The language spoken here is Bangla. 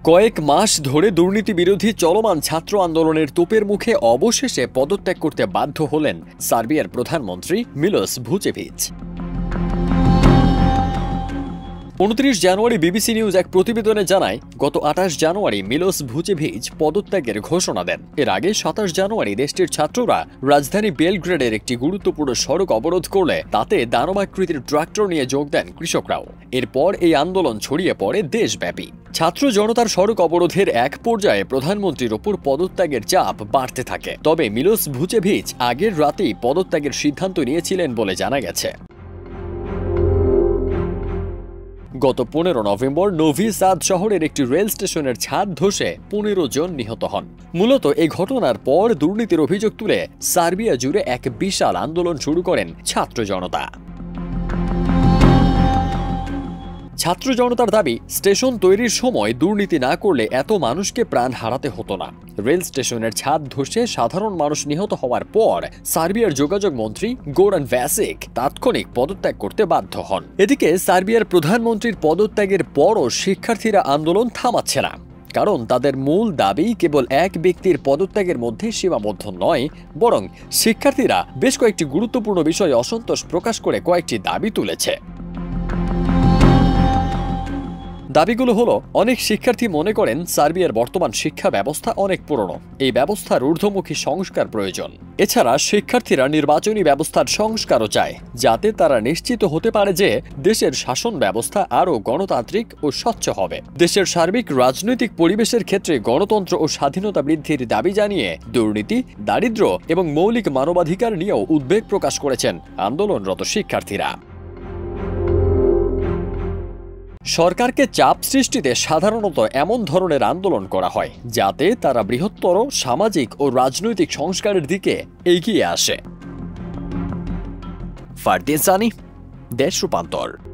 কয়েক মাস ধরে দুর্নীতি বিরোধী চলমান ছাত্র আন্দোলনের তোপের মুখে অবশেষে পদত্যাগ করতে বাধ্য হলেন সার্বিয়ার প্রধানমন্ত্রী মিলোস ভুচেভিচ। 29 জানুয়ারি বিবিসি নিউজ এক প্রতিবেদনে জানায়, গত 28 জানুয়ারি মিলোস ভুচেভিচ পদত্যাগের ঘোষণা দেন। এর আগে 27 জানুয়ারি দেশটির ছাত্ররা রাজধানী বেলগ্রেডের একটি গুরুত্বপূর্ণ সড়ক অবরোধ করলে তাতে দানবাকৃতির ট্রাক্টর নিয়ে যোগ দেন কৃষকরাও। এরপর এই আন্দোলন ছড়িয়ে পড়ে দেশব্যাপী। ছাত্র জনতার সড়ক অবরোধের এক পর্যায়ে প্রধানমন্ত্রীর ওপর পদত্যাগের চাপ বাড়তে থাকে। তবে মিলোস ভুচেভিচ আগের রাতেই পদত্যাগের সিদ্ধান্ত নিয়েছিলেন বলে জানা গেছে। গত 15 নভেম্বর নোভি সাদ শহরের একটি রেল স্টেশনের ছাদ ধসে 15 জন নিহত হন। মূলত এই ঘটনার পর দুর্নীতির অভিযোগ তুলে সার্বিয়া জুড়ে এক বিশাল আন্দোলন শুরু করেন ছাত্র জনতা। ছাত্র জনতার দাবি, স্টেশন তৈরির সময় দুর্নীতি না করলে এত মানুষকে প্রাণ হারাতে হতো না। রেল স্টেশনের ছাদ ধসে সাধারণ মানুষ নিহত হওয়ার পর সার্বিয়ার যোগাযোগ মন্ত্রী গোরান ভ্যাসিক তাৎক্ষণিক পদত্যাগ করতে বাধ্য হন। এদিকে সার্বিয়ার প্রধানমন্ত্রীর পদত্যাগের পরও শিক্ষার্থীরা আন্দোলন থামাচ্ছে না। কারণ তাদের মূল দাবি কেবল এক ব্যক্তির পদত্যাগের মধ্যে সীমাবদ্ধ নয়, বরং শিক্ষার্থীরা বেশ কয়েকটি গুরুত্বপূর্ণ বিষয়ে অসন্তোষ প্রকাশ করে কয়েকটি দাবি তুলেছে। দাবিগুলো হলো, অনেক শিক্ষার্থী মনে করেন সার্বিয়ার বর্তমান শিক্ষা ব্যবস্থা অনেক পুরনো, এই ব্যবস্থার ঊর্ধ্বমুখী সংস্কার প্রয়োজন। এছাড়া শিক্ষার্থীরা নির্বাচনী ব্যবস্থার সংস্কারও চায়, যাতে তারা নিশ্চিত হতে পারে যে দেশের শাসন ব্যবস্থা আরও গণতান্ত্রিক ও স্বচ্ছ হবে। দেশের সার্বিক রাজনৈতিক পরিবেশের ক্ষেত্রে গণতন্ত্র ও স্বাধীনতা বৃদ্ধির দাবি জানিয়ে দুর্নীতি, দারিদ্র্য এবং মৌলিক মানবাধিকার নিয়েও উদ্বেগ প্রকাশ করেছেন আন্দোলনরত শিক্ষার্থীরা। সরকারকে চাপ সৃষ্টিতে সাধারণত এমন ধরনের আন্দোলন করা হয় যাতে তারা বৃহত্তর সামাজিক ও রাজনৈতিক সংস্কারের দিকে এগিয়ে আসে। ফারদিন সানি, দেশ রূপান্তর।